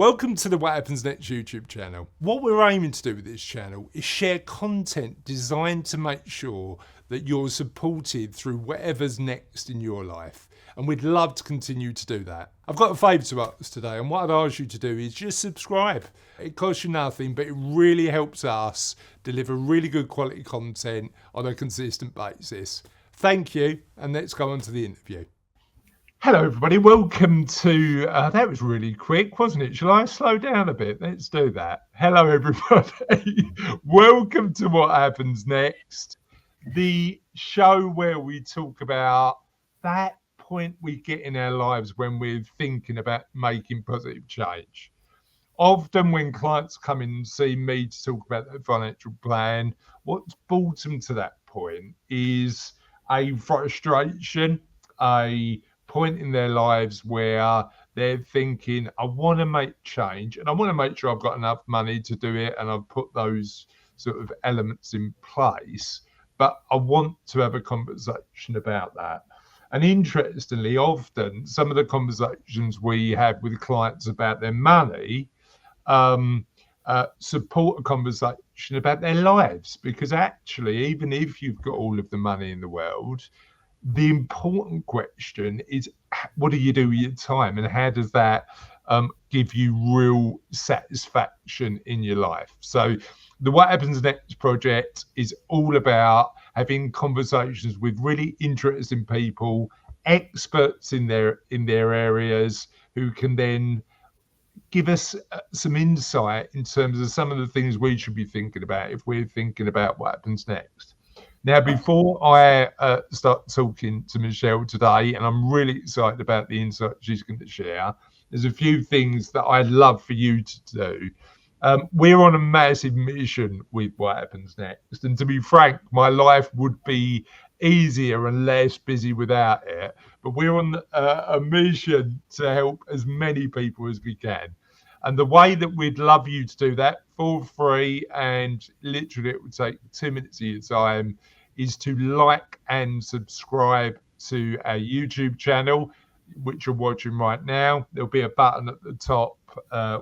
Welcome to the What Happens Next YouTube channel. What we're aiming to do with this channel is share content designed to make sure that you're supported through whatever's next in your life. And we'd love to continue to do that. I've got a favour to ask today, and what I'd ask you to do is just subscribe. It costs you nothing, but it really helps us deliver really good quality content on a consistent basis. Thank you, and let's go on to the interview. Hello, everybody. Welcome to, that was really quick, wasn't it? Shall I slow down a bit? Let's do that. Hello, everybody. Welcome to What Happens Next, the show where we talk about that point we get in our lives when we're thinking about making positive change. Often when clients come in and see me to talk about their financial plan, what's brought them to that point is a frustration, a point in their lives where they're thinking, I want to make change and I want to make sure I've got enough money to do it and I've put those sort of elements in place, but I want to have a conversation about that. And interestingly, often some of the conversations we have with clients about their money support a conversation about their lives, because actually, even if you've got all of the money in the world, the important question is, what do you do with your time, and how does that give you real satisfaction in your life? So the What Happens Next project is all about having conversations with really interesting people, experts in their areas, who can then give us some insight in terms of some of the things we should be thinking about if we're thinking about what happens next. Now, before I start talking to Michelle today, and I'm really excited about the insight she's going to share, there's a few things that I'd love for you to do. We're on a massive mission with What Happens Next. And to be frank, my life would be easier and less busy without it. But we're on a mission to help as many people as we can. And the way that we'd love you to do that for free, and literally it would take 2 minutes of your time, is to like and subscribe to our YouTube channel, which you're watching right now. There'll be a button at the top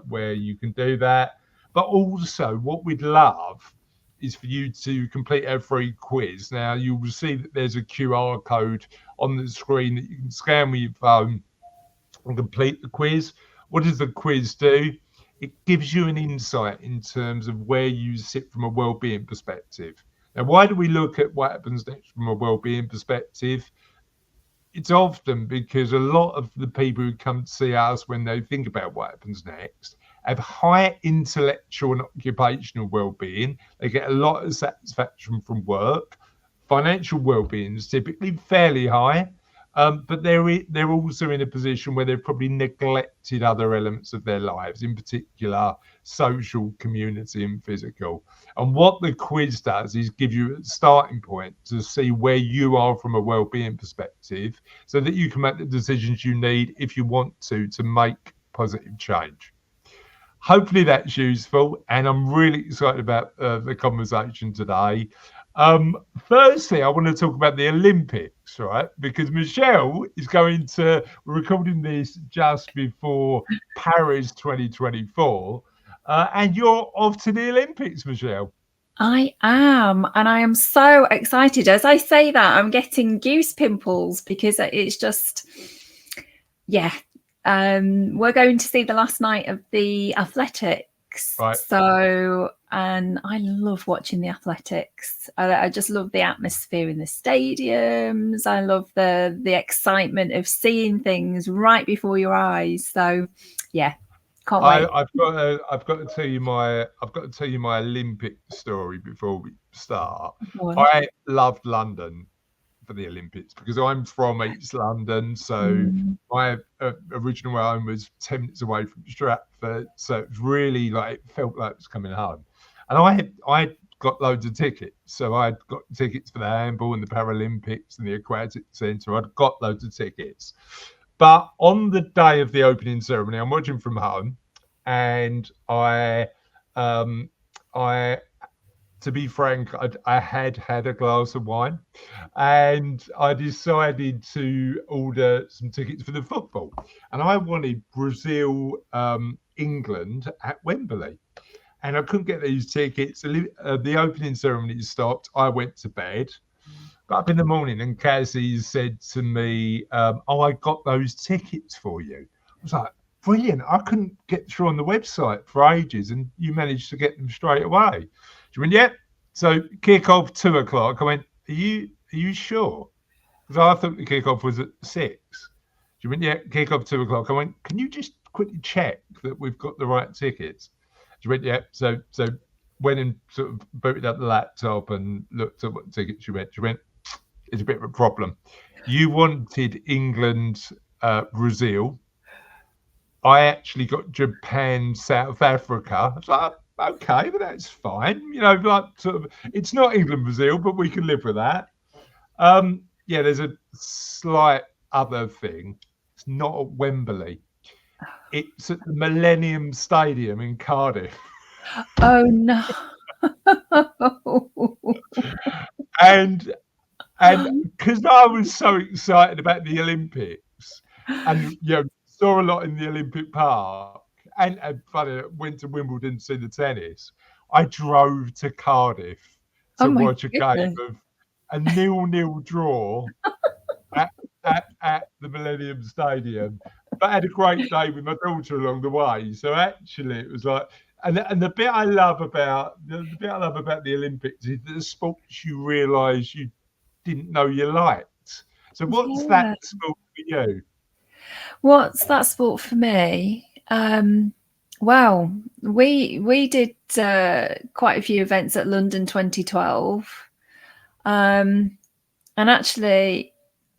where you can do that. But also what we'd love is for you to complete our free quiz. Now, you will see that there's a QR code on the screen that you can scan with your phone and complete the quiz. What does the quiz do? It gives you an insight in terms of where you sit from a well-being perspective. Now, why do we look at what happens next from a well-being perspective? It's often because a lot of the people who come to see us when they think about what happens next have high intellectual and occupational well-being. They get a lot of satisfaction from work. Financial well-being is typically fairly high. But they're also in a position where they've probably neglected other elements of their lives, in particular social, community, and physical. And what the quiz does is give you a starting point to see where you are from a well-being perspective, so that you can make the decisions you need if you want to make positive change. Hopefully that's useful, and I'm really excited about the conversation today. Firstly, I want to talk about the Olympics, right? Because Michelle is we're recording this just before Paris 2024, and you're off to the Olympics, Michelle. I am, and I am so excited. As I say that, I'm getting goose pimples because it's just, yeah. We're going to see the last night of the athletics. Right. So, and I love watching the athletics. I just love the atmosphere in the stadiums. I love the excitement of seeing things right before your eyes. So, yeah, can't wait. I've got to tell you my Olympic story before we start. I loved London for the Olympics because I'm from East London, so my original home was 10 minutes away from Stratford, so it was really it felt like it was coming home. And I got loads of tickets, so I'd got tickets for the handball and the Paralympics and the Aquatic Centre. I'd got loads of tickets, but on the day of the opening ceremony, I'm watching from home, and I to be frank, I had a glass of wine, and I decided to order some tickets for the football. And I wanted Brazil, England at Wembley. And I couldn't get these tickets. The opening ceremony stopped. I went to bed. Got up in the morning and Cassie said to me, oh, I got those tickets for you. I was like, brilliant. I couldn't get through on the website for ages and you managed to get them straight away. She went, yep. So kick off 2 o'clock. I went, are you sure? Because I thought the kick off was at 6. She went, yeah, kick off 2 o'clock. I went, can you just quickly check that we've got the right tickets? She went, yeah. So went and sort of booted up the laptop and looked at what tickets she went. She went, it's a bit of a problem. You wanted England, Brazil. I actually got Japan, South Africa. I was like, okay, but that's fine. You know, like sort of, it's not England, Brazil, but we can live with that. Yeah, there's a slight other thing. It's not at Wembley. It's at the Millennium Stadium in Cardiff. Oh no. And because I was so excited about the Olympics and saw a lot in the Olympic Park and funny, went to Wimbledon to see the tennis, I drove to Cardiff to watch a game of a 0-0 draw at the Millennium Stadium. But I had a great day with my daughter along the way. So actually it was like, and the bit I love about the Olympics is the sports you realise you didn't know you liked. So what's that sport for you? What's that sport for me? Well, we did quite a few events at London 2012. And actually,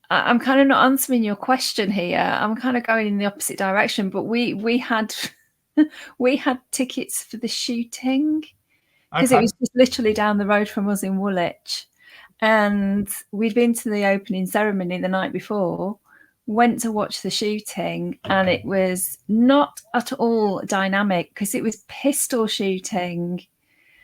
I'm kind of not answering your question here. I'm kind of going in the opposite direction, but we had we had tickets for the shooting because it was just literally down the road from us in Woolwich. And we'd been to the opening ceremony the night before, went to watch the shooting, and it was not at all dynamic because it was pistol shooting.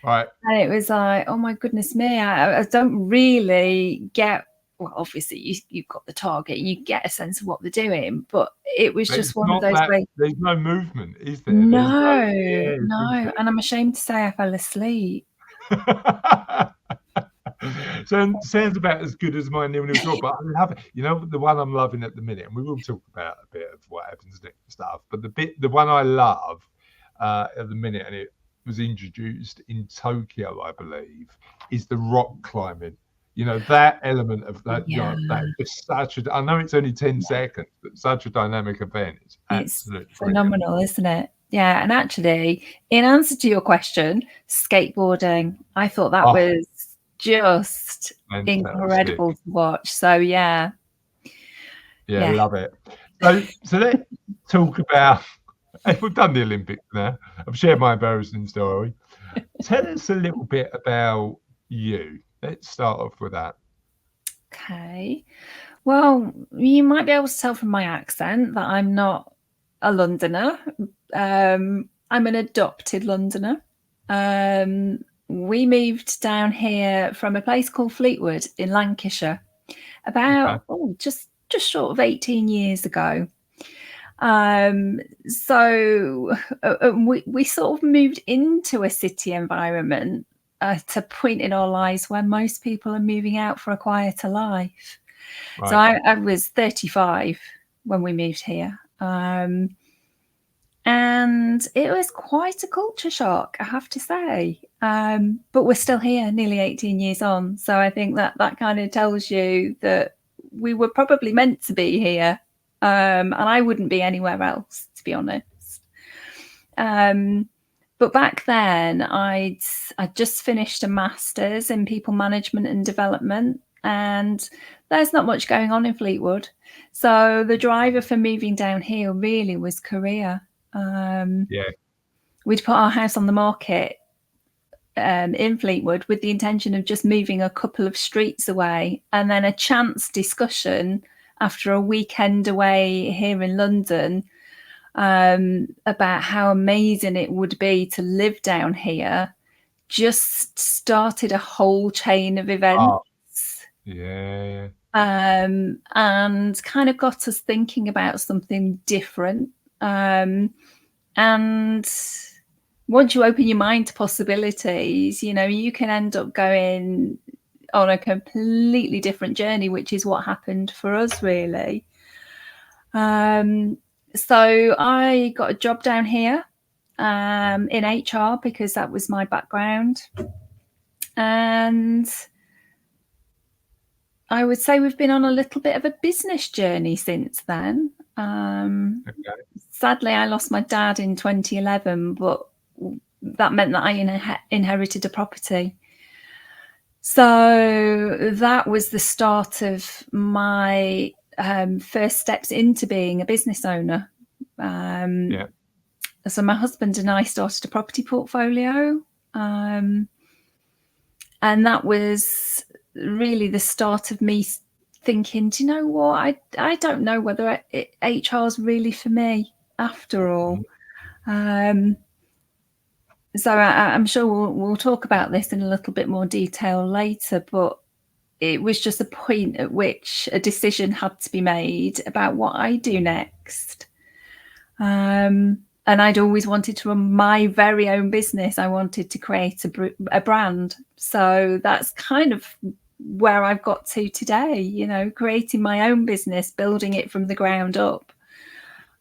Right. And it was like, oh my goodness me, I don't really get, well, obviously you've got the target, you get a sense of what they're doing, but it was just one of those ways. There's no movement, is there? No. And I'm ashamed to say I fell asleep. So sounds about as good as my 0-0 draw, but I love it. You know, the one I'm loving at the minute, and we will talk about a bit of what happens next and stuff, but the one I love at the minute, and it was introduced in Tokyo, I believe, is the rock climbing. You know, that element of that, that is such a, I know it's only 10 seconds, but such a dynamic event. It's absolutely phenomenal, brilliant. Isn't it? Yeah. And actually, in answer to your question, skateboarding, I thought that was just incredible to watch. So yeah, love it. So let's talk about, we've done the Olympics now. I've shared my embarrassing story. Tell us a little bit about you. Let's start off with that. Okay. Well, you might be able to tell from my accent that I'm not a Londoner. I'm an adopted Londoner. We moved down here from a place called Fleetwood in Lancashire about just short of 18 years ago. So we sort of moved into a city environment at a point in our lives where most people are moving out for a quieter life. Right. So I was 35 when we moved here. And it was quite a culture shock, I have to say. But we're still here nearly 18 years on. So I think that kind of tells you that we were probably meant to be here. And I wouldn't be anywhere else, to be honest. But back then, I'd just finished a master's in people management and development. And there's not much going on in Fleetwood. So the driver for moving down here really was career. We'd put our house on the market in Fleetwood with the intention of just moving a couple of streets away, and then a chance discussion after a weekend away here in London about how amazing it would be to live down here just started a whole chain of events. And kind of got us thinking about something different. And once you open your mind to possibilities, you know, you can end up going on a completely different journey, which is what happened for us, really. So I got a job down here in HR because that was my background. And I would say we've been on a little bit of a business journey since then. Okay. Sadly, I lost my dad in 2011, but that meant that I inherited a property. So that was the start of my first steps into being a business owner. Yeah. So my husband and I started a property portfolio. And that was really the start of me thinking, do you know what? I don't know whether HR is really for me after all. So I'm sure we'll talk about this in a little bit more detail later, but it was just a point at which a decision had to be made about what I do next. And I'd always wanted to run my very own business. I wanted to create a brand. So that's kind of where I've got to today, you know, creating my own business, building it from the ground up.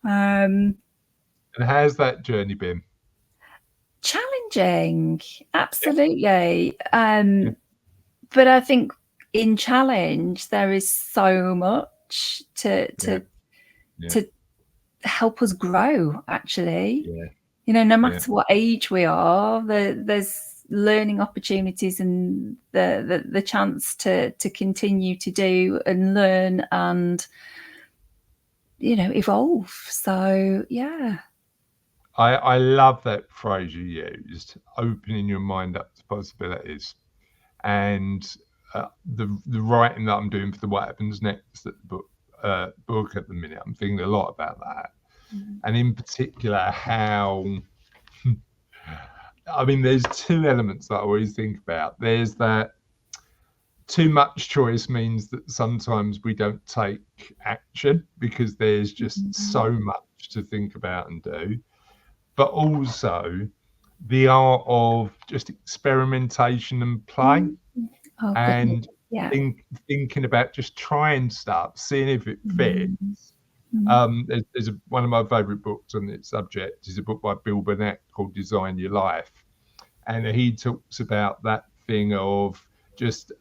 And how's that journey been? Challenging, absolutely. But I think in challenge there is so much to help us grow, actually. You know, no matter what age we are, there's learning opportunities and the chance to continue to do and learn and, you know, evolve. So yeah. I love that phrase you used, opening your mind up to possibilities. And the writing that I'm doing for the What Happens Next book at the minute, I'm thinking a lot about that. And in particular, how, I mean, there's two elements that I always think about. There's that too much choice means that sometimes we don't take action because there's just so much to think about and do. But also the art of just experimentation and play. And thinking about just trying stuff, seeing if it fits. There's one of my favorite books on this subject is a book by Bill Burnett called Design Your Life. And he talks about that thing of just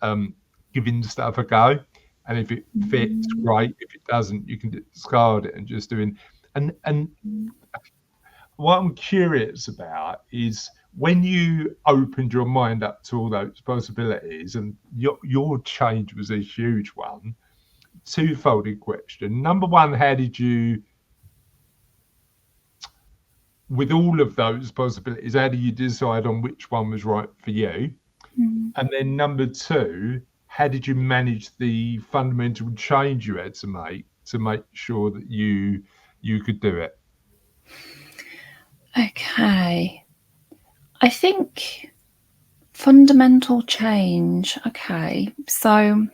giving stuff a go. And if it fits, great. If it doesn't, you can discard it and just doing. And what I'm curious about is when you opened your mind up to all those possibilities, and your change was a huge one. Two-folded question. Number one, how did you, with all of those possibilities, how do you decide on which one was right for you? And then number two, how did you manage the fundamental change you had to make sure that you could do it? Okay. I think fundamental change. Okay. So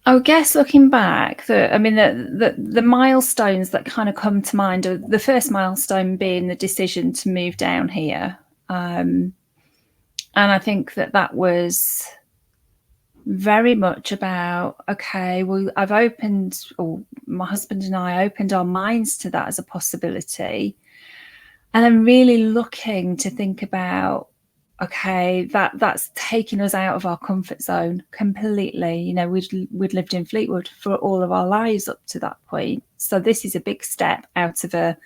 I guess looking back, the milestones that kind of come to mind are the first milestone being the decision to move down here. And I think that was very much about, okay, well, my husband and I opened our minds to that as a possibility. And I'm really looking to think about, okay, that's taking us out of our comfort zone completely. You know, we'd lived in Fleetwood for all of our lives up to that point. So this is a big step out of a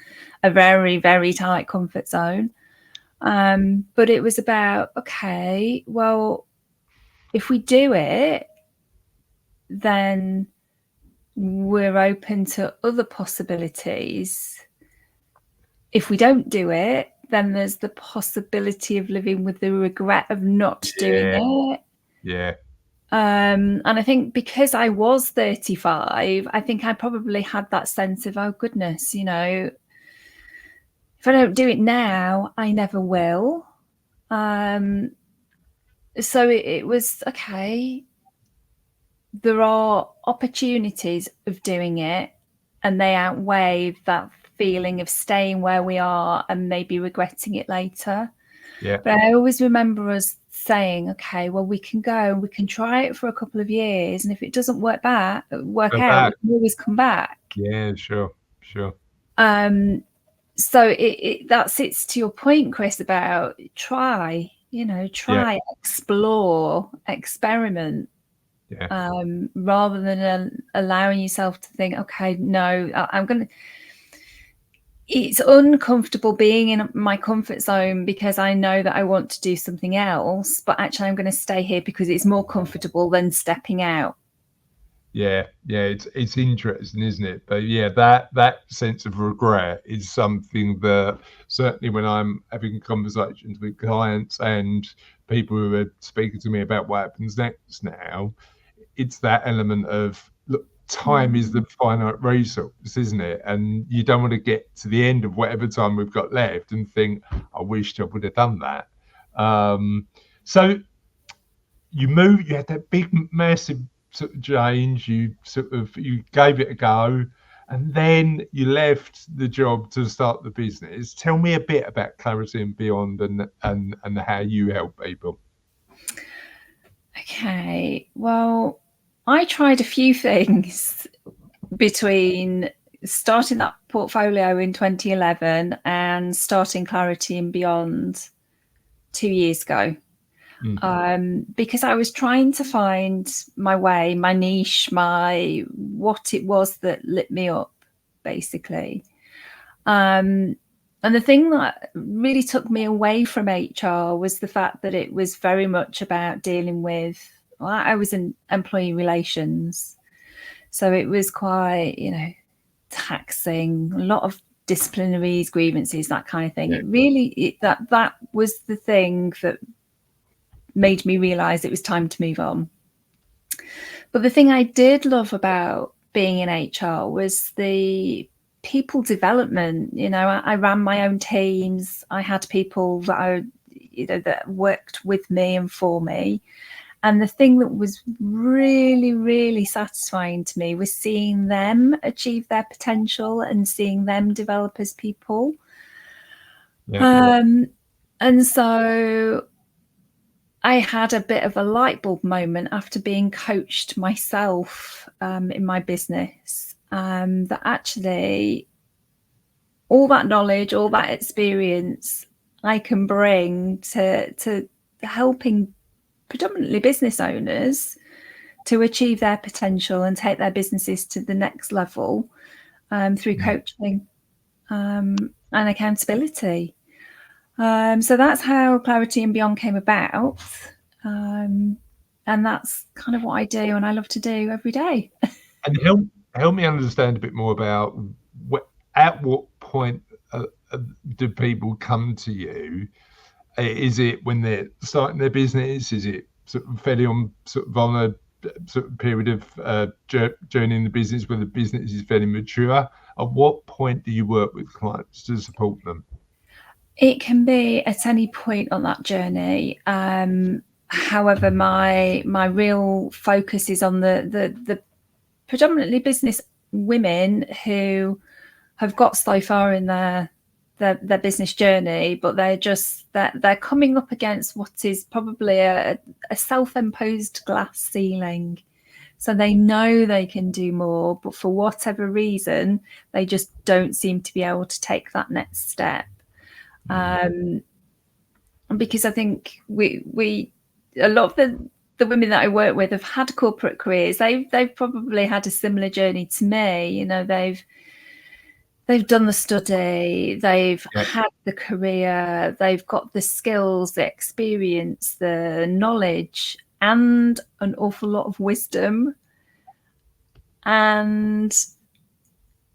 very, very tight comfort zone. But it was about, okay, well, if we do it, then we're open to other possibilities. If we don't do it, then there's the possibility of living with the regret of not doing it. Yeah. And I think because I was 35, I think I probably had that sense of, oh goodness, you know, if I don't do it now, I never will. So it was, okay, there are opportunities of doing it. and they outweigh that feeling of staying where we are and maybe regretting it later. Yeah. But I always remember us saying, okay, well, we can go and we can try it for a couple of years, and if it doesn't work out, we can always come back. Yeah, sure. So that sits to your point, Chris, about try, explore, experiment, rather than allowing yourself to think, okay, no, I'm going to. It's uncomfortable being in my comfort zone because I know that I want to do something else, but actually I'm going to stay here because it's more comfortable than stepping out. Yeah, it's interesting, isn't it? But yeah, that sense of regret is something that certainly when I'm having conversations with clients and people who are speaking to me about what happens next now, it's that element of, look, time is the finite resource, isn't it? And you don't want to get to the end of whatever time we've got left and think, I wish I would have done that. So you had that big, massive sort of change. You gave it a go, and then you left the job to start the business. Tell me a bit about Clarity and Beyond and how you help people. Okay, well, I tried a few things between starting that portfolio in 2011 and starting Clarity and Beyond 2 years ago. Because I was trying to find my way, my niche, what it was that lit me up, basically. And the thing that really took me away from HR was the fact that it was very much about dealing with, I was in employee relations. So it was quite, taxing, a lot of disciplinaries, grievances, that kind of thing. Yeah. That was the thing that made me realize it was time to move on. But the thing I did love about being in HR was the people development. I ran my own teams. I had people that that worked with me and for me. And the thing that was really, really satisfying to me was seeing them achieve their potential and seeing them develop as people. Yeah. And so I had a bit of a light bulb moment after being coached myself in my business, that actually all that knowledge, all that experience I can bring to helping predominantly business owners to achieve their potential and take their businesses to the next level through coaching and accountability. So that's how Clarity and Beyond came about. And that's kind of what I do and I love to do every day. And help me understand a bit more about at what point do people come to you? Is it when they're starting their business? Is it sort of fairly on a sort of period of journey in the business when the business is fairly mature? At what point do you work with clients to support them? It can be at any point on that journey. However, my real focus is on the predominantly business women who have got so far in their business journey, but they're coming up against what is probably a self-imposed glass ceiling. So they know they can do more, but for whatever reason, they just don't seem to be able to take that next step. Because I think we a lot of the women that I work with have had corporate careers. They've probably had a similar journey to me. They've done the study, they've had the career, they've got the skills, the experience, the knowledge, and an awful lot of wisdom. And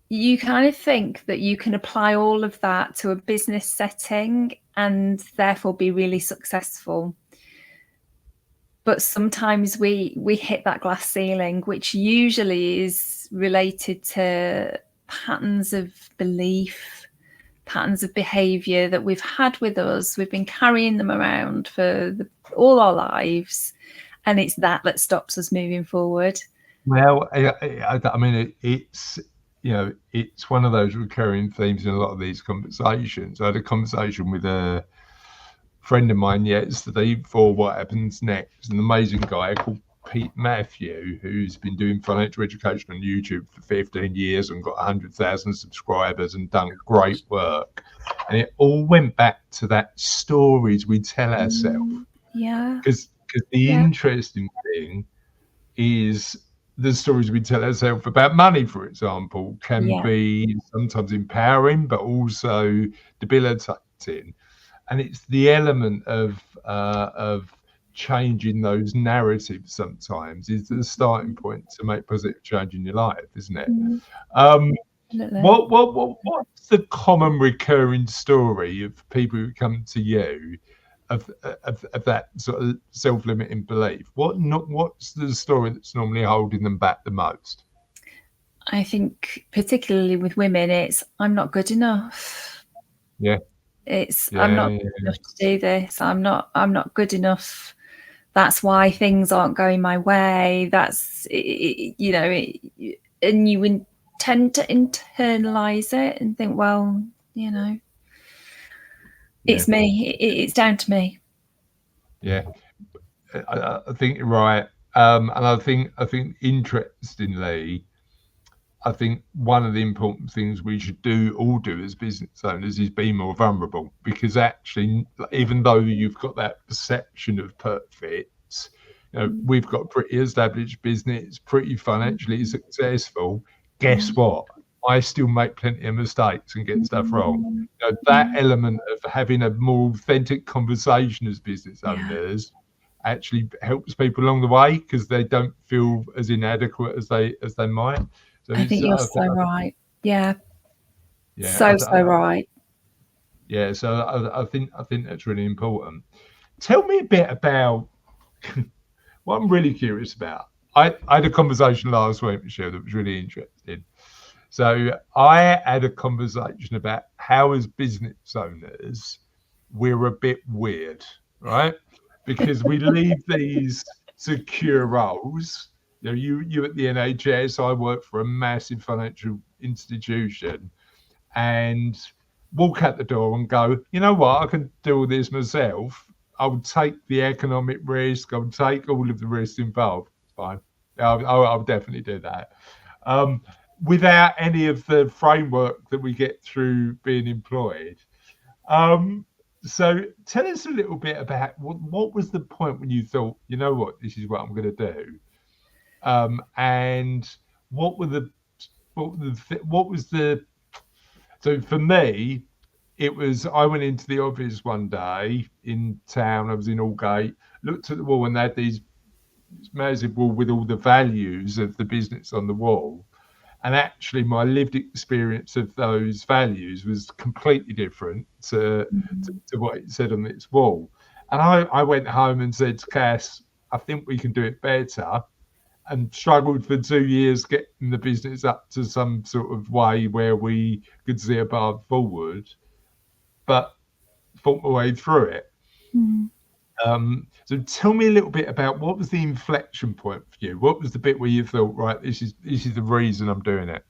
you kind of think that you can apply all of that to a business setting and therefore be really successful. But sometimes we hit that glass ceiling, which usually is related to patterns of belief, patterns of behavior that we've had with us. We've been carrying them around for all our lives, and it's that stops us moving forward. Well, I mean, it's it's one of those recurring themes in a lot of these conversations. I had a conversation with a friend of mine yesterday for What Happens Next, an amazing guy called Pete Matthew, who's been doing financial education on YouTube for 15 years and got 100,000 subscribers and done great work. And it all went back to that stories we tell ourselves. Yeah. Because the interesting thing is the stories we tell ourselves about money, for example, can be sometimes empowering, but also debilitating. And it's the element of changing those narratives sometimes is the starting point to make positive change in your life, isn't it? What's the common recurring story of people who come to you of that sort of self-limiting belief? What's the story that's normally holding them back the most? I think particularly with women, it's I'm not good enough. Yeah. It's I'm not good enough to do this. I'm not good enough. That's why things aren't going my way. That's and you tend to internalize it and think, well, it's me. It's down to me. Yeah, I think you're right. And I think interestingly, I think one of the important things we should all do as business owners is be more vulnerable, because actually, even though you've got that perception of perfect, we've got pretty established business, pretty financially successful. Guess what? I still make plenty of mistakes and get stuff wrong. That element of having a more authentic conversation as business owners actually helps people along the way, because they don't feel as inadequate as they might. So I think you're so right. Yeah. Yeah. So right. Yeah. So I think that's really important. Tell me a bit about what I'm really curious about. I had a conversation last week, Michelle, that was really interesting. So I had a conversation about how, as business owners, we're a bit weird, right? Because we leave these secure roles. You at the NHS, I work for a massive financial institution, and walk out the door and go, you know what, I can do all this myself. I'll take the economic risk. I'll take all of the risks involved. It's fine. I'll definitely do that. Without any of the framework that we get through being employed. So tell us a little bit about what was the point when you thought, you know what, this is what I'm going to do, and what was the so for me, it was, I went into the office one day in town. I was in Aldgate, looked at the wall, and they had these massive wall with all the values of the business on the wall. And actually, my lived experience of those values was completely different to what it said on its wall. And I went home and said to Cass, I think we can do it better. And struggled for 2 years getting the business up to some sort of way where we could see a path forward, but fought my way through it. So tell me a little bit about what was the inflection point for you? What was the bit where you thought, right, this is the reason I'm doing it?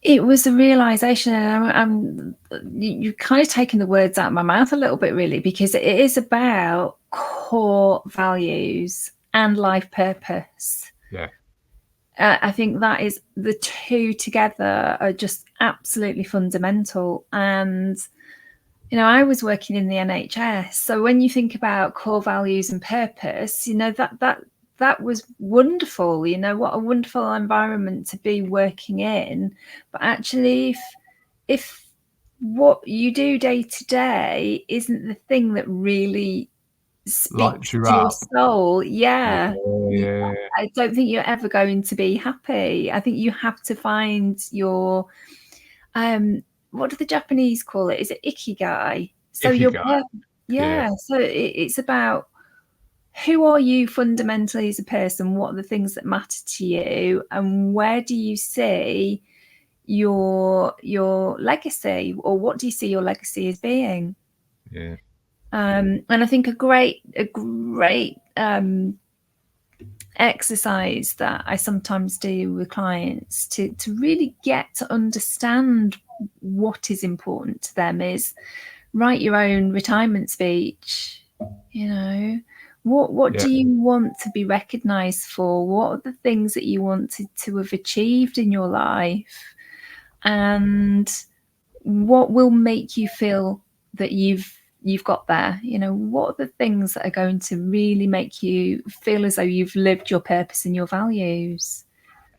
It was a realization, and you've kind of taken the words out of my mouth a little bit, really, because it is about core values and life purpose. Yeah. I think that is, the two together are just absolutely fundamental. And I was working in the NHS, so when you think about core values and purpose, that was wonderful. What a wonderful environment to be working in. But actually, if what you do day to day isn't the thing that really speaks to your soul, Yeah. I don't think you're ever going to be happy. I think you have to find your what do the Japanese call it? Is it ikigai? So Ikigai. So it's about, who are you fundamentally as a person? What are the things that matter to you, and where do you see your legacy, or what do you see your legacy as being? And I think a great exercise that I sometimes do with clients to really get to understand what is important to them is write your own retirement speech. You know, what Yeah, do you want to be recognized for? What are the things that you wanted to have achieved in your life? And what will make you feel that you've got there? You know, what are the things that are going to really make you feel as though you've lived your purpose and your values?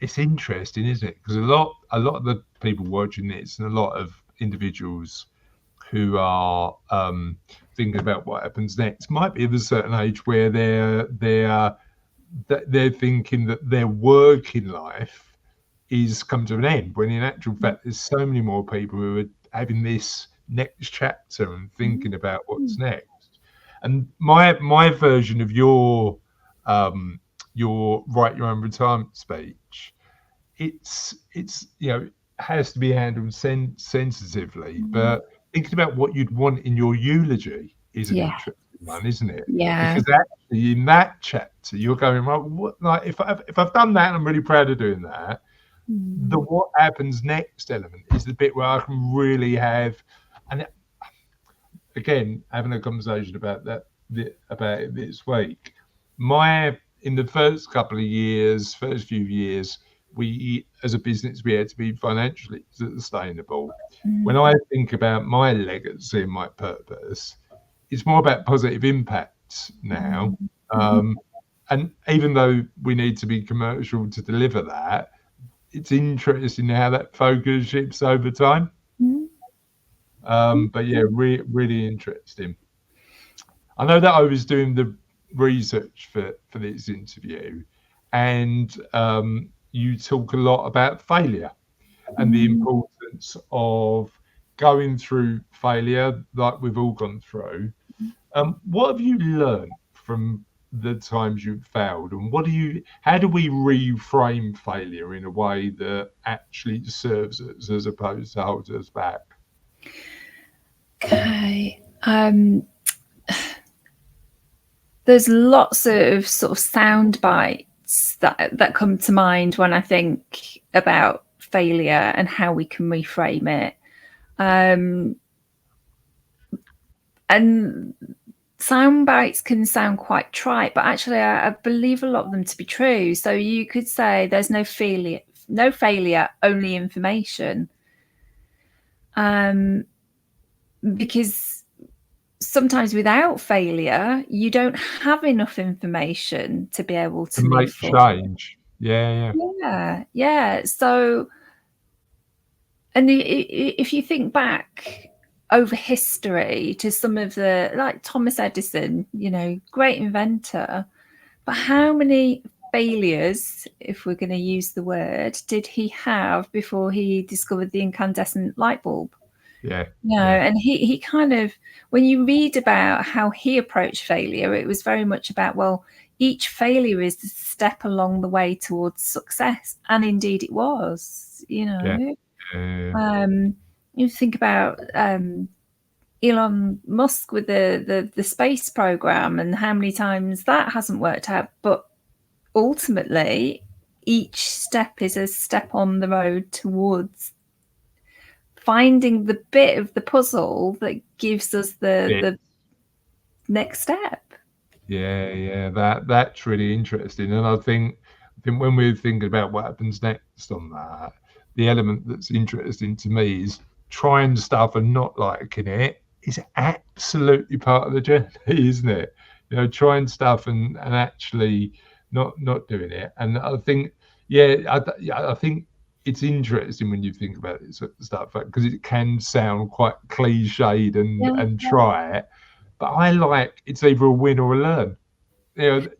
it's interesting, isn't it? Because a lot of the people watching this and a lot of individuals who are thinking about what happens next might be of a certain age where they're thinking that their working life is come to an end, when in actual fact there's so many more people who are having this next chapter and thinking about what's next. And my version of your write your own retirement speech, it's has to be handled sensitively, but thinking about what you'd want in your eulogy is an Yeah, interesting one, isn't it? yeah, Because actually in that chapter you're going, well, what, like if I've done that, I'm really proud of doing that. The what happens next element is the bit where I can really have, and again, having a conversation about about it this week. In the first couple of years, first few years, we as a business we had to be financially sustainable. When I think about my legacy and my purpose, it's more about positive impact now. And even though we need to be commercial to deliver that, it's interesting how that focus shifts over time. But yeah, really interesting. I know that I was doing the research for this interview, and you talk a lot about failure and the importance of going through failure, like we've all gone through. What have you learned from the times you've failed, and how do we reframe failure in a way that actually serves us as opposed to holds us back? okay. There's lots of sort of sound bites that come to mind when I think about failure and how we can reframe it. And sound bites can sound quite trite, but actually I believe a lot of them to be true. So you could say there's no failure, only information. Because sometimes without failure, you don't have enough information to be able to move Make forward. change. Yeah. Yeah. So, and if you think back over history to some of like Thomas Edison, great inventor, but how many failures, if we're going to use the word, did he have before he discovered the incandescent light bulb? Yeah. And he kind of, when you read about how he approached failure, it was very much about, well, each failure is a step along the way towards success. And indeed it was, Yeah. You think about Elon Musk with the space program and how many times that hasn't worked out. But ultimately, each step is a step on the road towards finding the bit of the puzzle that gives us the next step. Yeah. That's really interesting. And I think when we're thinking about what happens next on that, the element that's interesting to me is trying stuff and not liking it is absolutely part of the journey, isn't it? Trying stuff and actually not doing it. And I think, I think it's interesting when you think about this sort of stuff, because it can sound quite cliched and try it. But I like it's either a win or a learn.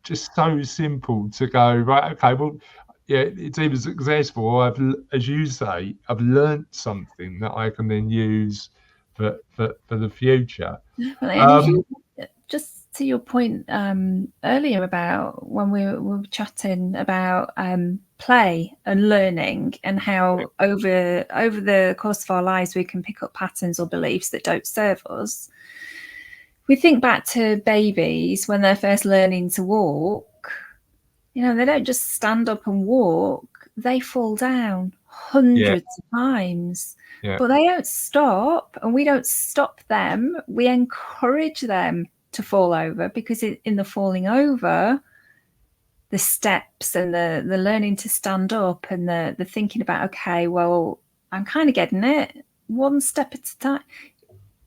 Just so simple to go, right, okay, well, yeah, it's either successful or as you say, I've learned something that I can then use for the future. Definitely. And if you, just to your point earlier about when we were chatting about play and learning and how over the course of our lives we can pick up patterns or beliefs that don't serve us. We think back to babies when they're first learning to walk. You know, they don't just stand up and walk, they fall down Yeah, hundreds of times. yeah. But they don't stop, and we don't stop them. We encourage them to fall over, because in the falling over, the steps and the learning to stand up and the thinking about, okay, well, I'm kind of getting it one step at a time.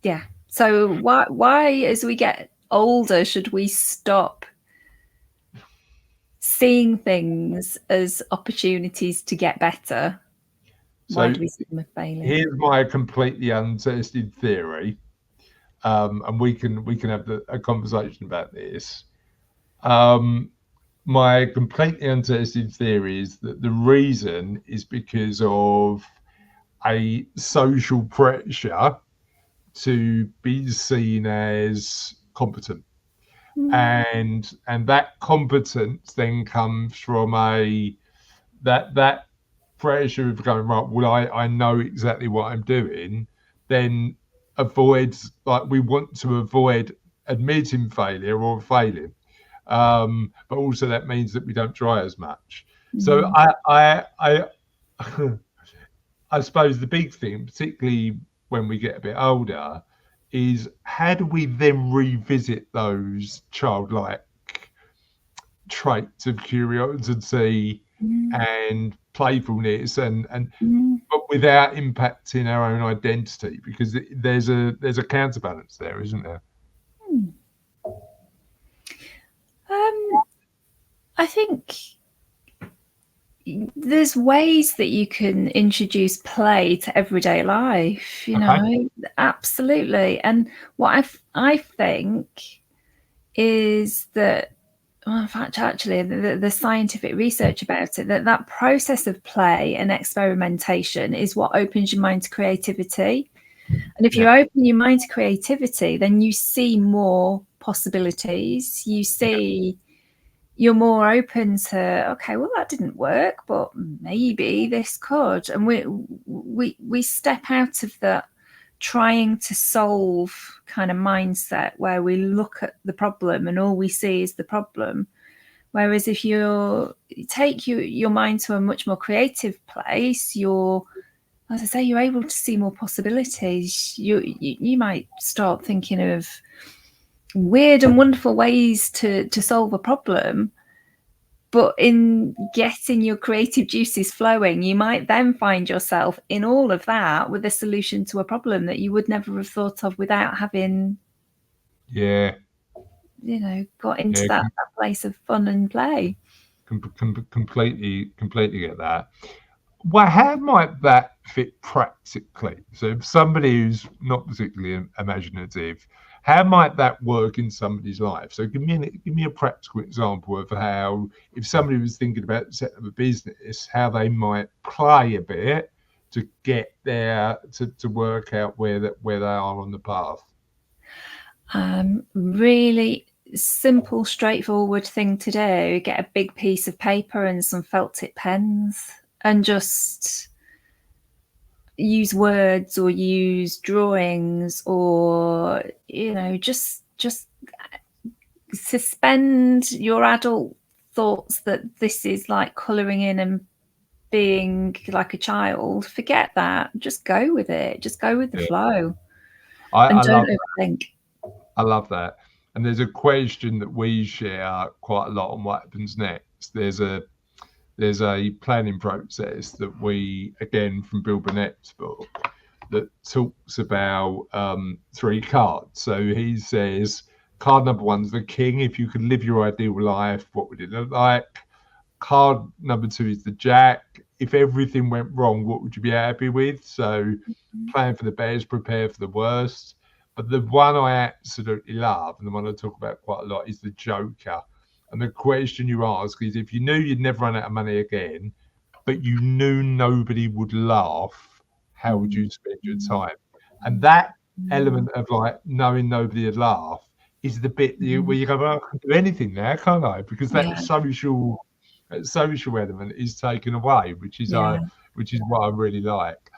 Yeah. So why as we get older should we stop seeing things as opportunities to get better? Why So do we see them as failing? here's my completely untested theory, and we can have a conversation about this. My completely untested theory is that the reason is because of a social pressure to be seen as competent, and that competence then comes from that pressure of going, right, well, I know exactly what I'm doing, then avoids, like, we want to avoid admitting failure or failing. But also that means that we don't try as much. So I suppose the big thing, particularly when we get a bit older, is how do we then revisit those childlike traits of curiosity and playfulness, and but without impacting our own identity, because there's a counterbalance there, isn't there? I think there's ways that you can introduce play to everyday life, you Okay. know, absolutely. And what I think is that, well, in fact, actually, the scientific research about it, that process of play and experimentation is what opens your mind to creativity. And if you Yeah. open your mind to creativity, then you see more possibilities. You're more open to, okay, well, that didn't work, but maybe this could. And we step out of that trying to solve kind of mindset where we look at the problem and all we see is the problem. Whereas if you take your mind to a much more creative place, as I say, you're able to see more possibilities. You might start thinking of weird and wonderful ways to solve a problem. But in getting your creative juices flowing, you might then find yourself in all of that with a solution to a problem that you would never have thought of without having, Yeah. got into Yeah. that place of fun and play. Completely get that. Well, how might that fit practically? So, if somebody who's not particularly imaginative, how might that work in somebody's life? So, give me a practical example of how, if somebody was thinking about setting up a business, how they might play a bit to get there, to work out where they are on the path. Really simple, straightforward thing to do: get a big piece of paper and some felt tip pens, and just use words or use drawings, or just suspend your adult thoughts that this is like colouring in and being like a child. Forget that. Just go with it. Just go with the Yeah, flow, I, and I don't love overthink. I love that. And there's a question that we share quite a lot on what happens next. There's a planning process that we, again, from Bill Burnett's book, that talks about three cards. So he says, card number one's the king. If you could live your ideal life, what would it look like? Card number two is the jack. If everything went wrong, what would you be happy with? So plan for the best, prepare for the worst. But the one I absolutely love, and the one I talk about quite a lot, is the joker. And the question you ask is, if you knew you'd never run out of money again, but you knew nobody would laugh, how would you spend your time? And that element of, like, knowing nobody would laugh is the bit where you go, well, I can do anything now, can't I? Because Yeah, that social element is taken away, which is yeah. what I really like.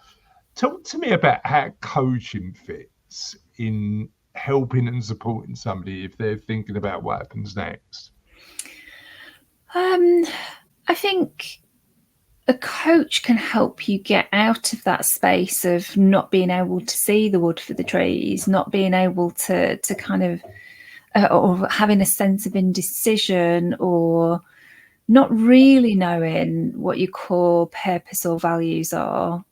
Talk to me about how coaching fits in helping and supporting somebody if they're thinking about what happens next. I think a coach can help you get out of that space of not being able to see the wood for the trees, not being able to kind of, or having a sense of indecision, or not really knowing what your core purpose or values are.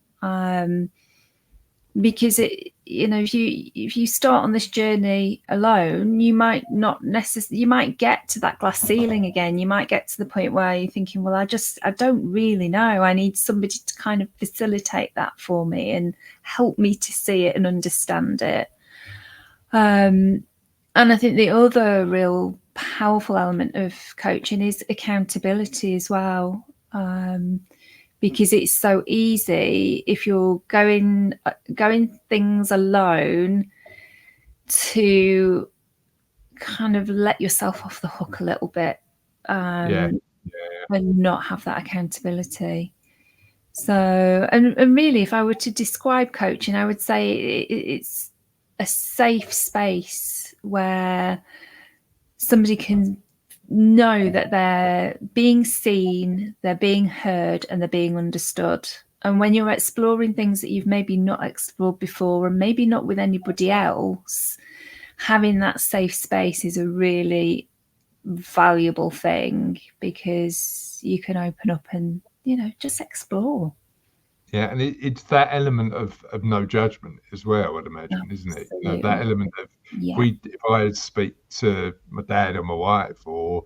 Because if you start on this journey alone, you might not necessarily, you might get to that glass ceiling again. You might get to the point where you're thinking, well, I don't really know. I need somebody to kind of facilitate that for me and help me to see it and understand it. And I think the other real powerful element of coaching is accountability as well. Because it's so easy if you're going things alone to kind of let yourself off the hook a little bit, and not have that accountability. So, and really, if I were to describe coaching, I would say it's a safe space where somebody can know that they're being seen, they're being heard, and they're being understood. And when you're exploring things that you've maybe not explored before, and maybe not with anybody else, having that safe space is a really valuable thing, because you can open up and just explore. Yeah, and it's that element of no judgment as well, I'd imagine, isn't it? That element of, if I speak to my dad or my wife or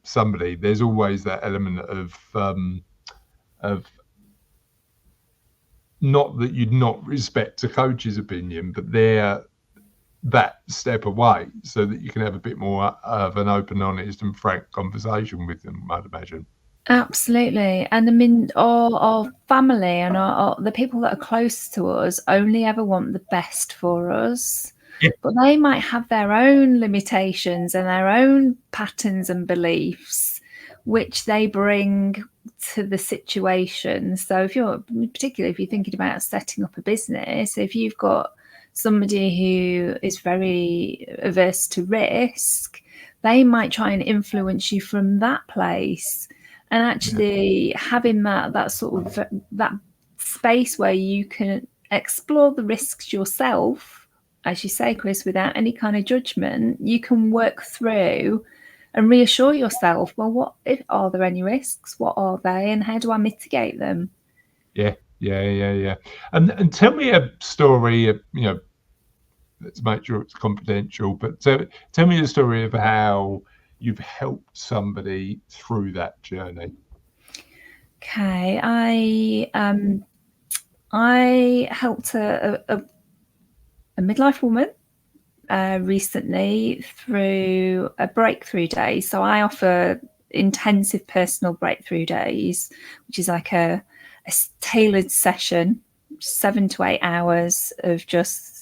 somebody, there's always that element of not that you'd not respect a coach's opinion, but they're that step away so that you can have a bit more of an open, honest and frank conversation with them, I'd imagine. Absolutely. And I mean, our family and the people that are close to us only ever want the best for us. Yeah. But they might have their own limitations and their own patterns and beliefs, which they bring to the situation. So particularly if you're thinking about setting up a business, if you've got somebody who is very averse to risk, they might try and influence you from that place. And actually having that sort of that space where you can explore the risks yourself, as you say, Chris, without any kind of judgment, you can work through and reassure yourself, well, are there any risks? What are they? And how do I mitigate them? Yeah. And tell me a story of, let's make sure it's confidential, but tell me a story of how you've helped somebody through that journey. Okay, I helped a midlife woman recently through a breakthrough day. So I offer intensive personal breakthrough days, which is like a tailored session, 7 to 8 hours of just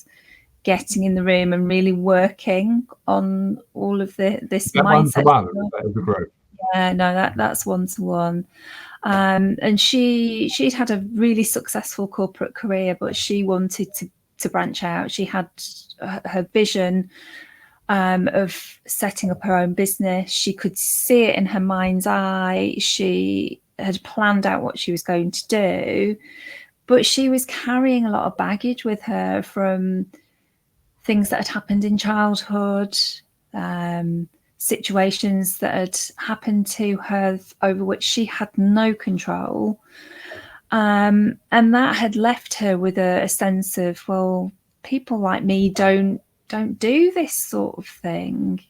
getting in the room and really working on all of this mindset. That is a group. Yeah, no, that's one-to-one. And she'd had a really successful corporate career, but she wanted to branch out. She had her vision of setting up her own business. She could see it in her mind's eye. She had planned out what she was going to do, but she was carrying a lot of baggage with her from things that had happened in childhood, situations that had happened to her over which she had no control. And that had left her with a sense of, well, people like me don't do this sort of thing.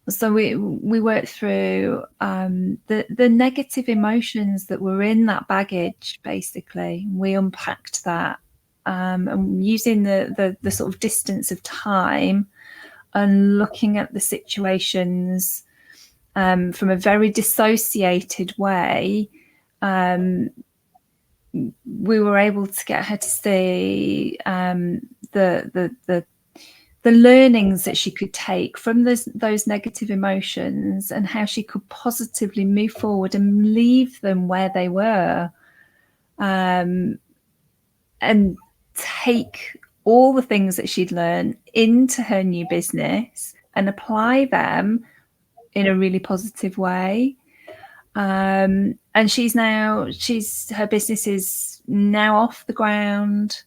So we worked through the negative emotions that were in that baggage. Basically, we unpacked that, and using the sort of distance of time and looking at the situations from a very dissociated way, we were able to get her to see the learnings that she could take from those negative emotions and how she could positively move forward and leave them where they were, and take all the things that she'd learned into her new business and apply them in a really positive way. And her business is now off the ground.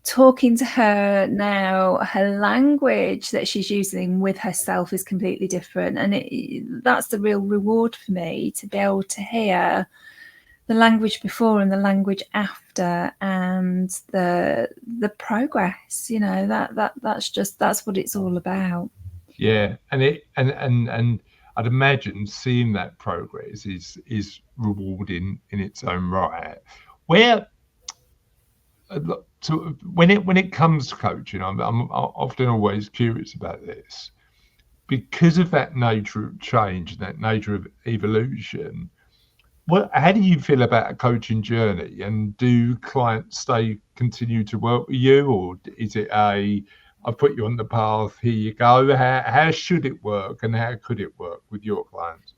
Talking to her now, her language that she's using with herself is completely different, and that's the real reward for me, to be able to hear the language before and the language after, and the progress. That's what it's all about. Yeah, and I'd imagine seeing that progress is rewarding in its own right. Where so when it comes to coaching, I'm often always curious about this, because of that nature of change, that nature of evolution. How do you feel about a coaching journey, and do clients continue to work with you, or is it I put you on the path, here you go? How should it work, and how could it work with your clients?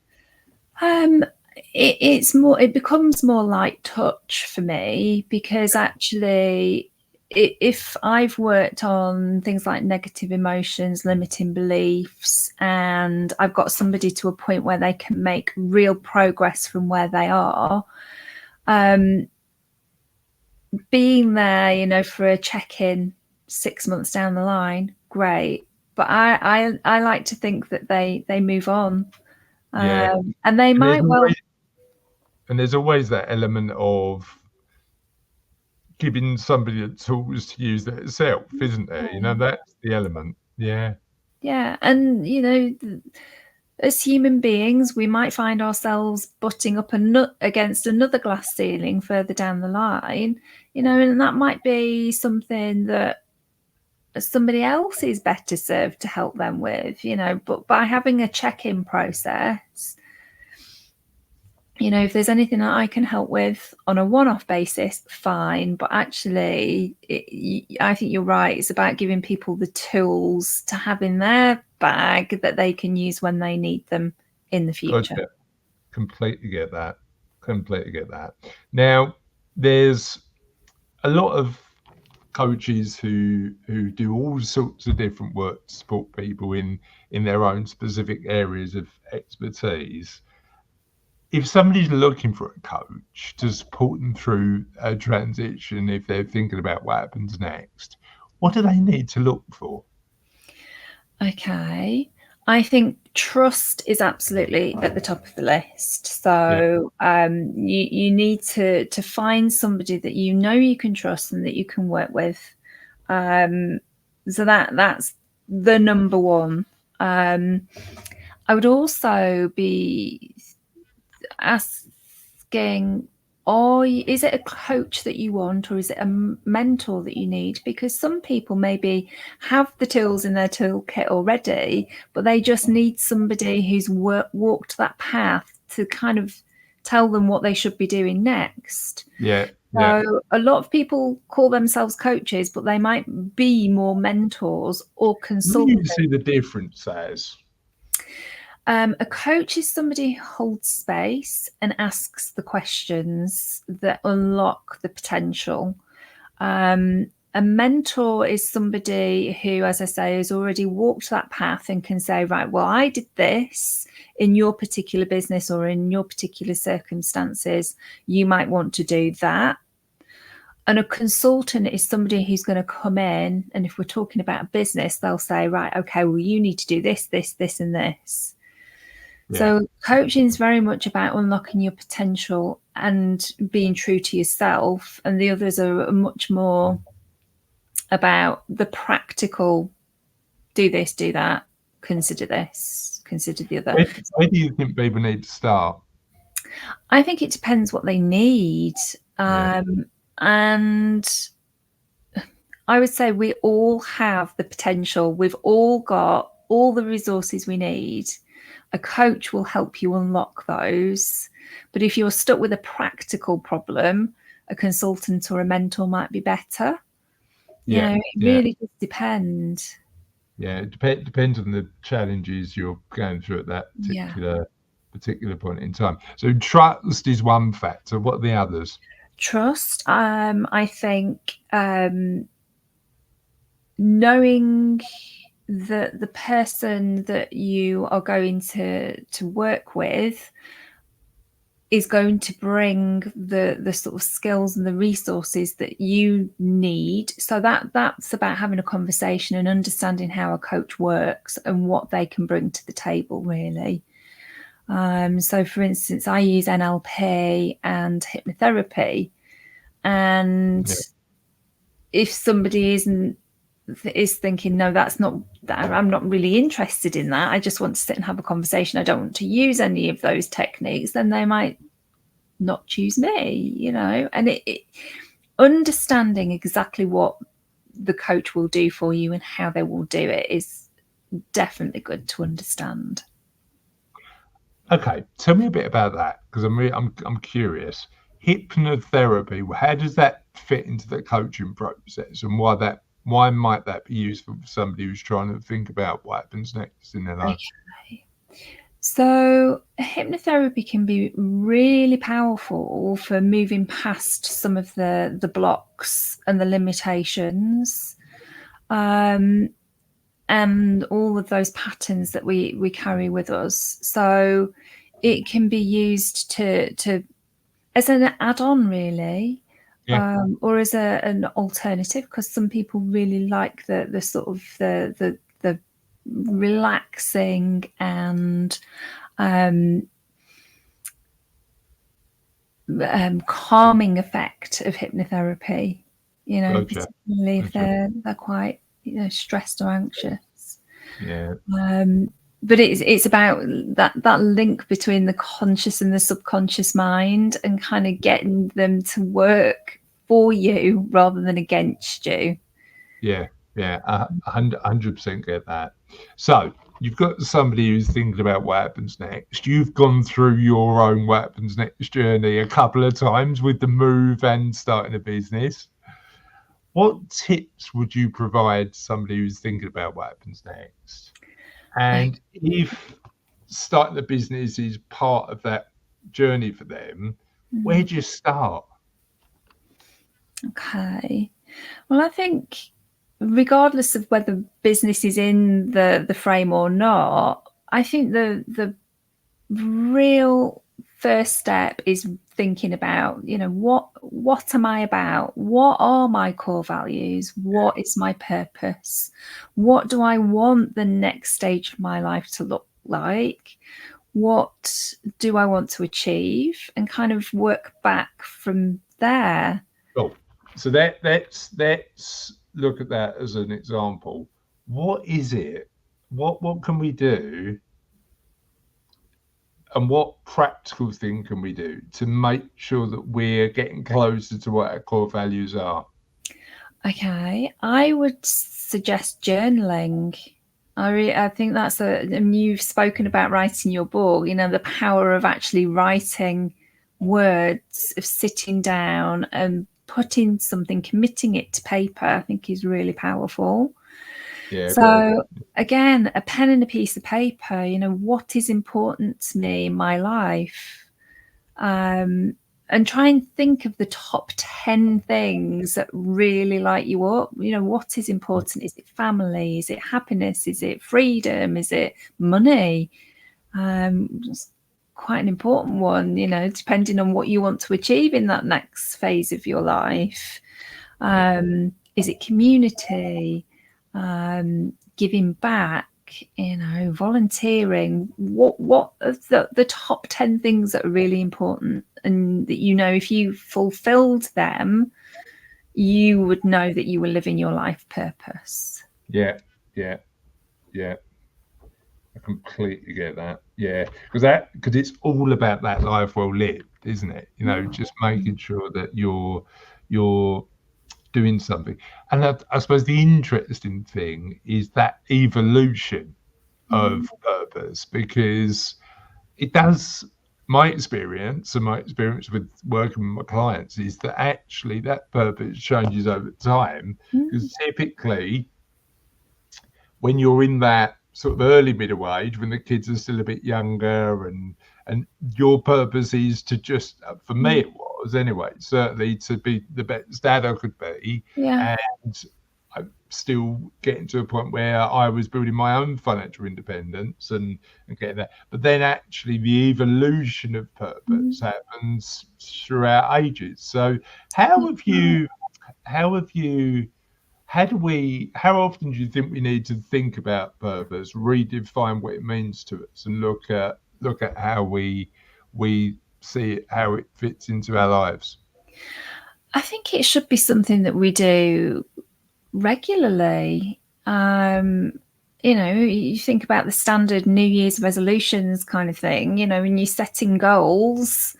It becomes more light touch for me, because actually, if I've worked on things like negative emotions, limiting beliefs, and I've got somebody to a point where they can make real progress from where they are, being there, for a check-in 6 months down the line, great. But I like to think that they move on. Yeah. And they might well. And there's always that element of giving somebody the tools to use that itself, isn't there? That's the element. Yeah. Yeah. And, as human beings, we might find ourselves butting up against another glass ceiling further down the line, and that might be something that somebody else is better served to help them with, but by having a check-in process, if there's anything that I can help with on a one-off basis, fine. But actually, I think you're right. It's about giving people the tools to have in their bag that they can use when they need them in the future. Gotcha. Completely get that. Now, there's a lot of coaches who do all sorts of different work to support people in their own specific areas of expertise. If somebody's looking for a coach to support them through a transition, if they're thinking about what happens next, what do they need to look for? Okay. I think trust is absolutely at the top of the list. So you need to find somebody that you can trust and that you can work with. So that's the number one. I would also be asking, is it a coach that you want, or is it a mentor that you need? Because some people maybe have the tools in their toolkit already, but they just need somebody who's walked that path to kind of tell them what they should be doing next. So a lot of people call themselves coaches, but they might be more mentors or consultants. What do you see the difference as? A coach is somebody who holds space and asks the questions that unlock the potential. A mentor is somebody who, as I say, has already walked that path and can say, right, well, I did this in your particular business or in your particular circumstances. You might want to do that. And a consultant is somebody who's going to come in, and if we're talking about a business, they'll say, right, okay, well, you need to do this, this, this, and this. Yeah. So coaching is very much about unlocking your potential and being true to yourself. And the others are much more about the practical, do this, do that, consider this, consider the other. Where do you think people need to start? I think it depends what they need. And I would say we all have the potential. We've all got all the resources we need. A coach will help you unlock those. But if you're stuck with a practical problem, a consultant or a mentor might be better. It really just depends. Yeah, it depends on the challenges you're going through at that particular point in time. So trust is one factor. What are the others? Trust. I think knowing the person that you are going to work with is going to bring the sort of skills and the resources that you need. So that's about having a conversation and understanding how a coach works and what they can bring to the table, really. So for instance, I use NLP and hypnotherapy, and if somebody is thinking, no, that's not that, I'm not really interested in that, I just want to sit and have a conversation, I don't want to use any of those techniques, then they might not choose me, and it understanding exactly what the coach will do for you and how they will do it is definitely good to understand. Okay, tell me a bit about that, because I'm curious. Hypnotherapy, how does that fit into the coaching process, and why might that be useful for somebody who's trying to think about what happens next in their life? Okay. So hypnotherapy can be really powerful for moving past some of the blocks and the limitations, and all of those patterns that we carry with us. So it can be used to as an add-on, really, or as an alternative, because some people really like the sort of the relaxing and calming effect of hypnotherapy. Gotcha. Particularly if Gotcha. they're quite stressed or anxious. Yeah. But it's about that link between the conscious and the subconscious mind, and kind of getting them to work for you rather than against you. Yeah. 100% get that. So you've got somebody who's thinking about what happens next. You've gone through your own what happens next journey a couple of times with the move and starting a business. What tips would you provide somebody who's thinking about what happens next? And if starting a business is part of that journey for them, where do you start? Okay. Well, I think regardless of whether business is in the frame or not, I think the real first step is thinking about, what am I about? What are my core values? What is my purpose? What do I want the next stage of my life to look like? What do I want to achieve? And kind of work back from there. Oh, so let's look at that as an example. What is it? What can we do? And what practical thing can we do to make sure that we're getting closer to what our core values are? Okay, I would suggest journaling. I think that's and you've spoken about writing your book, the power of actually writing words, of sitting down and putting something, committing it to paper, I think is really powerful. Yeah, So again, a pen and a piece of paper, what is important to me in my life? And try and think of the top 10 things that really light you up. What is important? Is it family? Is it happiness? Is it freedom? Is it money? It's quite an important one, depending on what you want to achieve in that next phase of your life. Is it community? Giving back? Volunteering? What are the top 10 things that are really important, and that if you fulfilled them, you would know that you were living your life purpose. yeah. I completely get that. Yeah, because it's all about that life well lived, isn't it? Just making sure that you're doing something. And I suppose the interesting thing is that evolution of purpose, because it does. My experience with working with my clients is that actually that purpose changes over time, because typically when you're in that sort of early middle age, when the kids are still a bit younger, and your purpose is to just, for me it was anyway, certainly to be the best dad I could be. Yeah. And still getting to a point where I was building my own financial independence and getting that. But then actually the evolution of purpose happens throughout ages. So how often do you think we need to think about purpose, redefine what it means to us, and look at how we see it, how it fits into our lives? I think it should be something that we do regularly. You think about the standard New Year's resolutions kind of thing, when you're setting goals,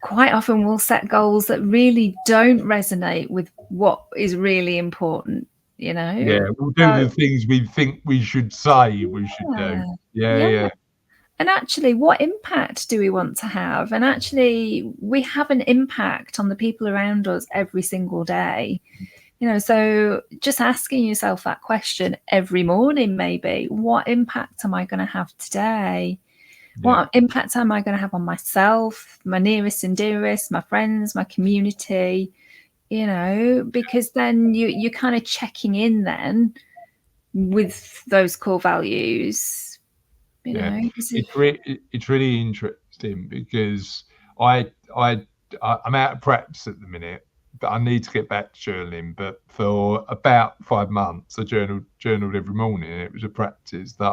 quite often we'll set goals that really don't resonate with what is really important, Yeah, we'll do the things we think we should say we should do. Yeah. And actually, what impact do we want to have? And actually, we have an impact on the people around us every single day. So just asking yourself that question every morning, maybe, what impact am I going to have today? What impact am I going to have on myself, my nearest and dearest, my friends, my community? Because then you're kind of checking in then with those core values. It's really interesting because I'm out of practice at the minute, but I need to get back to journaling. But for about 5 months, I journaled every morning, and it was a practice that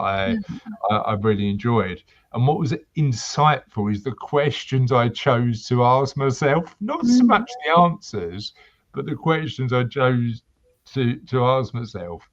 I really enjoyed. And what was insightful is the questions I chose to ask myself, not so much the answers, but the questions I chose to ask myself.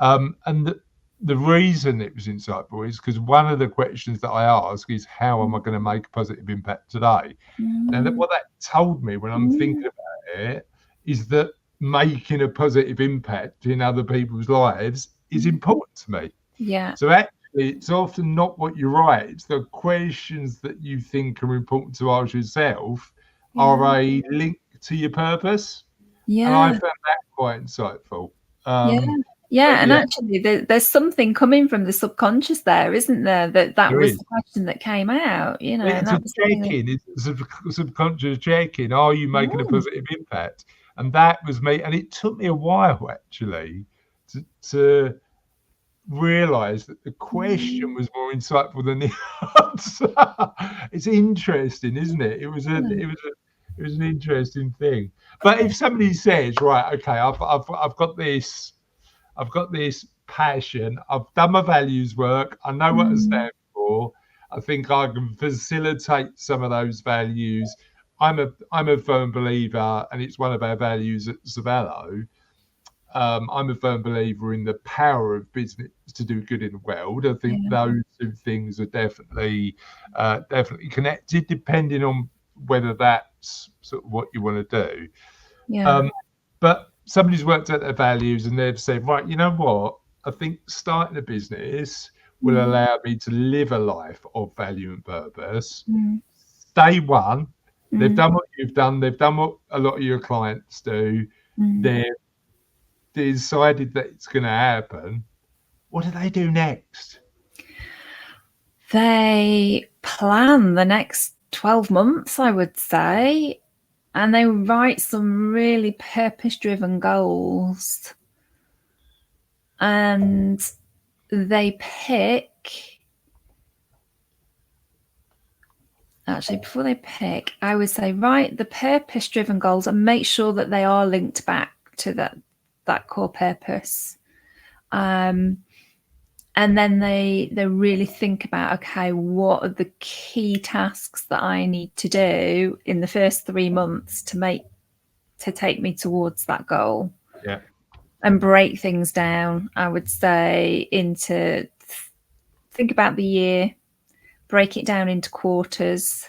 And the reason it was insightful is because one of the questions that I ask is, how am I going to make a positive impact today? And what that told me when I'm thinking about it is that making a positive impact in other people's lives is important to me. Yeah. So actually, it's often not what you write. It's the questions that you think are important to ask yourself are a link to your purpose. Yeah. And I found that quite insightful. And actually, there's something coming from the subconscious there, isn't there? That was the question that came out. It's a check-in. It's a subconscious check-in. Are you making a positive impact? And that was me. And it took me a while actually to realise that the question was more insightful than the answer. It's interesting, isn't it? It was an interesting thing. But if somebody says, right, okay, I've got this passion, I've done my values work, I know what I stand for, I think I can facilitate some of those values. I'm a firm believer, and it's one of our values at Savello. I'm a firm believer in the power of business to do good in the world. I think those two things are definitely connected, depending on whether that's sort of what you want to do. But somebody's worked out their values and they've said, right, you know what? I think starting a business will allow me to live a life of value and purpose. Day one, they've done what you've done. They've done what a lot of your clients do. They've decided that it's going to happen. What do they do next? They plan the next 12 months, I would say. And they write some really purpose-driven goals. And they pick... Actually, before they pick, I would say, write the purpose-driven goals and make sure that they are linked back to that core purpose. And then they really think about, okay, what are the key tasks that I need to do in the first 3 months to take me towards that goal? Yeah. And break things down, I would say, into think about the year, break it down into quarters,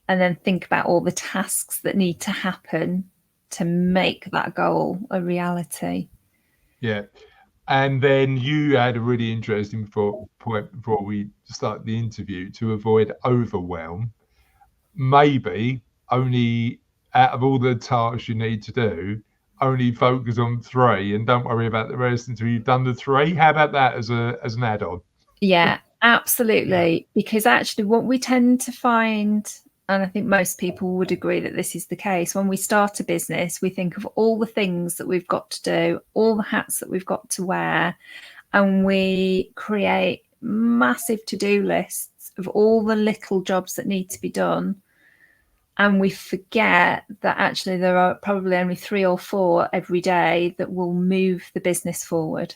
and then think about all the tasks that need to happen to make that goal a reality. Yeah. And then you had a really interesting point before we start the interview: to avoid overwhelm. Maybe only out of all the tasks you need to do, only focus on 3 and don't worry about the rest until you've done the 3. How about that as an add-on? Yeah, absolutely. Because actually what we tend to find And I think most people would agree that this is the case. When we start a business, we think of all the things that we've got to do, all the hats that we've got to wear, and we create massive to-do lists of all the little jobs that need to be done. And we forget that actually there are probably only 3 or 4 every day that will move the business forward.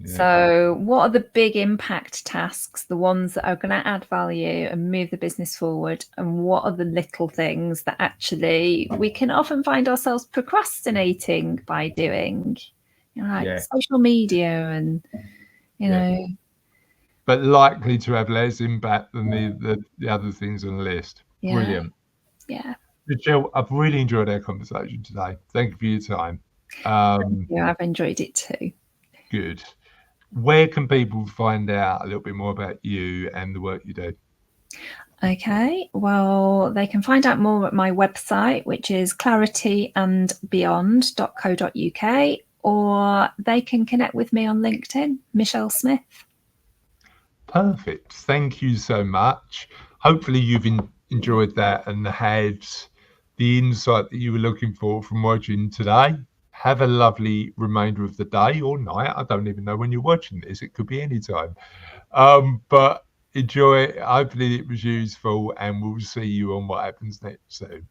Yeah. So what are the big impact tasks, the ones that are going to add value and move the business forward? And what are the little things that actually we can often find ourselves procrastinating by doing? You know, like social media and, you know. But likely to have less impact than the other things on the list. Yeah. Brilliant. Yeah. Michelle, I've really enjoyed our conversation today. Thank you for your time. Thank you. I've enjoyed it too. Good. Where can people find out a little bit more about you and the work you do? Okay, well, they can find out more at my website, which is clarityandbeyond.co.uk, or they can connect with me on LinkedIn, Michelle Smith. Perfect. Thank you so much. Hopefully you've enjoyed that and had the insight that you were looking for from watching today. Have a lovely remainder of the day or night. I don't even know when you're watching this. It could be any time. But enjoy it. Hopefully it was useful, and we'll see you on What Happens Next soon.